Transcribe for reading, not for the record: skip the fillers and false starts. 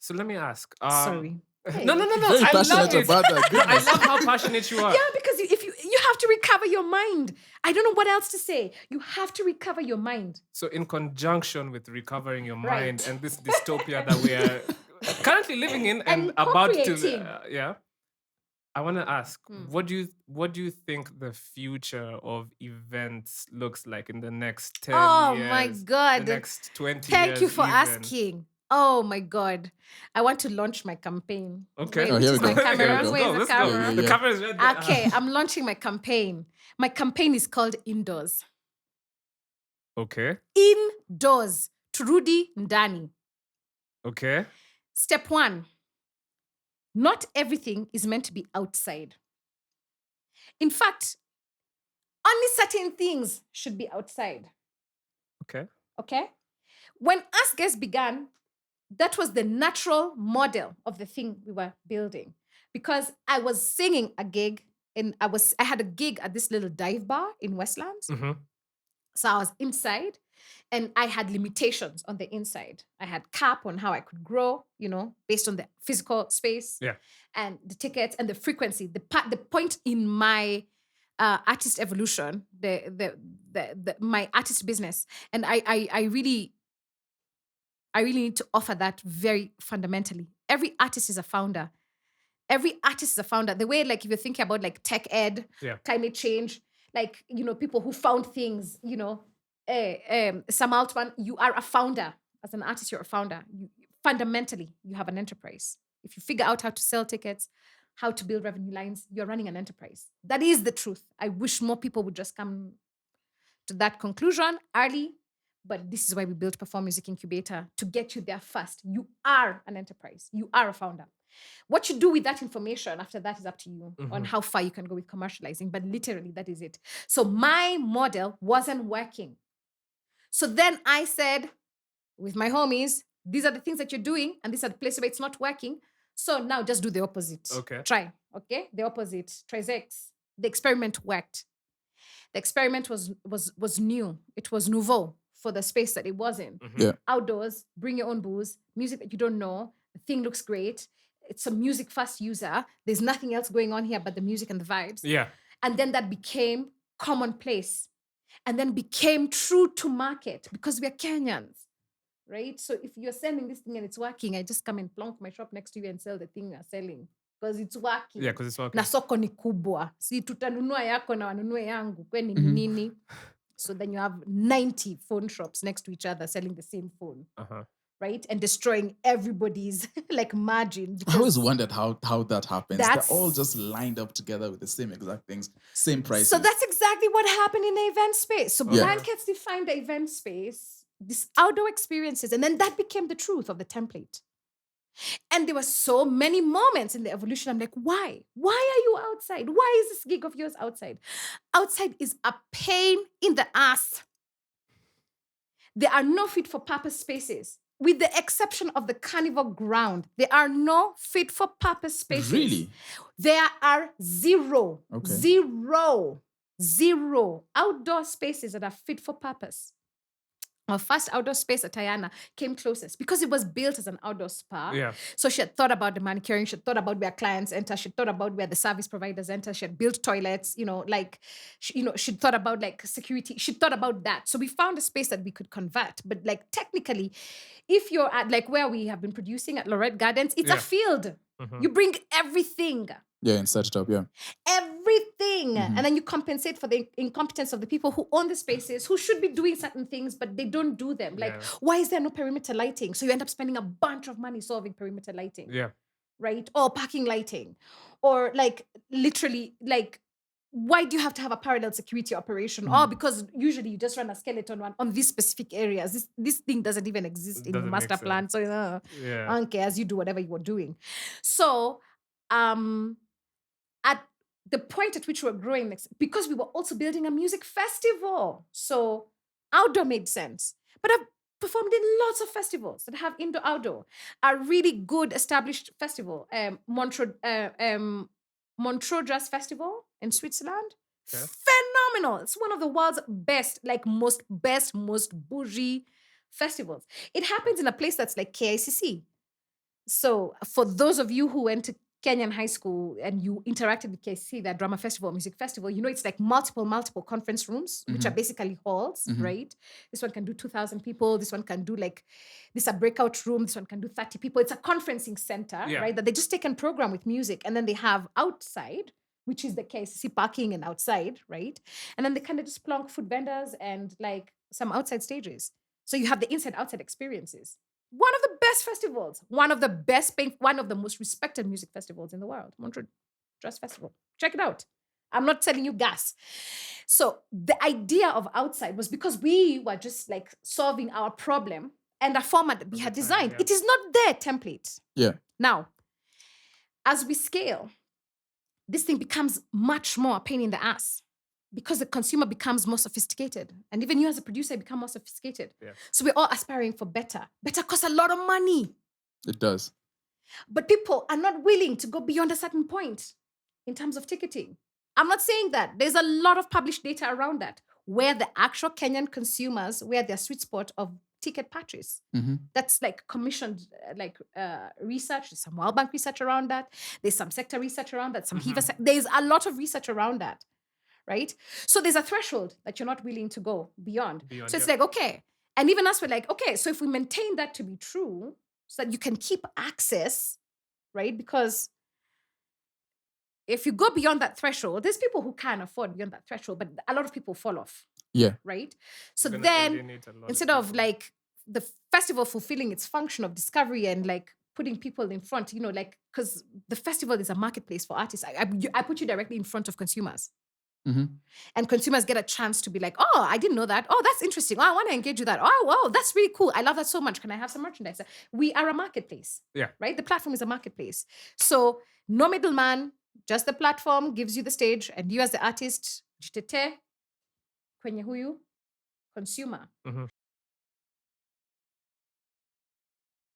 So let me ask. Sorry. Hey. No. Very I love passionate it. about that. No, I Goodness. love how passionate you are. Yeah, because if you have to recover your mind. I don't know what else to say. You have to recover your mind. So in conjunction with recovering your mind Right. and this dystopia that we are currently living in and And about to, co-creating. I want to ask, what do you think the future of events looks like in the next 10 Oh years? my God. The next 20 Thank years you for even? asking. Oh my God. I want to launch my campaign. Okay. Wait, Oh, which here is we my go. camera? Here we go. Where's the Let's camera? go. Yeah. The camera is right there. Okay, I'm launching my campaign. My campaign is called Indoors. Okay. Indoors. Turudi Ndani. Okay. Step 1. Not everything is meant to be outside. In fact, only certain things should be outside. Okay. Okay? When Us Guests began, that was the natural model of the thing we were building. Because I was singing a gig and I had a gig at this little dive bar in Westlands. Mm-hmm. So I was inside and I had limitations on the inside. I had cap on how I could grow, based on the physical space and the tickets and the frequency. The point in my artist evolution, my artist business, and I really need to offer that very fundamentally. Every artist is a founder. Every artist is a founder. The way, like, if you're thinking about like tech ed, climate change, like, people who found things, Sam Altman, you are a founder. As an artist, you're a founder. Fundamentally, you have an enterprise. If you figure out how to sell tickets, how to build revenue lines, you're running an enterprise. That is the truth. I wish more people would just come to that conclusion early. But this is why we built Perform Music Incubator, to get you there first. You are an enterprise. You are a founder. What you do with that information after that is up to you on how far you can go with commercializing. But literally, that is it. So my model wasn't working. So then I said, with my homies, these are the things that you're doing, and these are the places where it's not working. So now just do the opposite. Okay. Try. Okay? The opposite. Try X. The experiment worked. The experiment was new. It was nouveau for the space that it was in. Yeah. Outdoors, bring your own booze, music that you don't know. The thing looks great. It's a music first user. There's nothing else going on here but the music and the vibes. Yeah. And then that became commonplace and then became true to market because we're Kenyans, right? So if you're selling this thing and it's working, I just come and plonk my shop next to you and sell the thing you're selling because it's working. Yeah, because it's working. Na soko ni kubwa. Si tutanunua yako na wanunue yangu. Kweni ni nini? So then you have 90 phone shops next to each other selling the same phone. Right? And destroying everybody's like margin. I always wondered how that happens. They're all just lined up together with the same exact things, same prices. So that's exactly what happened in the event space. So Blankets defined the event space, these outdoor experiences, and then that became the truth of the template. And there were so many moments in the evolution. I'm like, why? Why are you outside? Why is this gig of yours outside? Outside is a pain in the ass. There are no fit for purpose spaces. With the exception of the carnival ground, there are no fit for purpose spaces. Really? There are zero outdoor spaces that are fit for purpose. Our first outdoor space at Tayana came closest because it was built as an outdoor spa. Yeah. So she had thought about the manicuring. She had thought about where clients enter. She had thought about where the service providers enter. She had built toilets, she'd thought about like security. She thought about that. So we found a space that we could convert. But like technically, if you're at like where we have been producing at Lorette Gardens, it's a field. You bring everything. Yeah, and set it up, yeah. Everything. And then you compensate for the incompetence of the people who own the spaces, who should be doing certain things, but they don't do them. Like, why is there no perimeter lighting? So you end up spending a bunch of money solving perimeter lighting. Yeah. Right? Or parking lighting. Or like, literally, like, why do you have to have a parallel security operation? Or because usually you just run a skeleton one on these specific areas. This thing doesn't even exist in the master plan. So, as you do whatever you were doing. So, at the point at which we were growing, because we were also building a music festival. So outdoor made sense. But I've performed in lots of festivals that have indoor-outdoor. A really good established festival, Montreux Jazz Festival in Switzerland. Okay. Phenomenal. It's one of the world's best, like most bougie festivals. It happens in a place that's like KICC. So for those of you who went to Kenyan high school and you interacted with KC, that drama festival, music festival, it's like multiple conference rooms, which are basically halls, right? This one can do 2,000 people. This one can do this a breakout room. This one can do 30 people. It's a conferencing center, right? That they just take and program with music. And then they have outside, which is the KCC parking and outside, right? And then they kind of just plonk food vendors and some outside stages. So you have the inside-outside experiences. One of the best festivals, one of the most respected music festivals in the world, Montreux Jazz Festival. Check it out. I'm not telling you gas. So the idea of outside was because we were just solving our problem and a format that we had designed. It is not their template. Yeah. Now, as we scale, this thing becomes much more a pain in the ass, because the consumer becomes more sophisticated. And even you as a producer become more sophisticated. Yeah. So we're all aspiring for better. Better costs a lot of money. It does. But people are not willing to go beyond a certain point in terms of ticketing. I'm not saying that. There's a lot of published data around that, where the actual Kenyan consumers, where their sweet spot of ticket purchase. That's commissioned research. There's some World Bank research around that. There's some sector research around that. Some HIVA. There's a lot of research around that. Right? So there's a threshold that you're not willing to go beyond. So it's okay. And even us, we're okay, so if we maintain that to be true, so that you can keep access, right? Because if you go beyond that threshold, there's people who can afford beyond that threshold, but a lot of people fall off. Yeah. Right? So then, instead of the festival fulfilling its function of discovery and putting people in front, because the festival is a marketplace for artists. I put you directly in front of consumers. And consumers get a chance to be oh, I didn't know that. Oh, that's interesting. Oh, I want to engage with that. Oh, wow, that's really cool. I love that so much. Can I have some merchandise? We are a marketplace. Yeah. Right? The platform is a marketplace. So no middleman, just the platform gives you the stage, and you as the artist, jitete kwenye huyu consumer.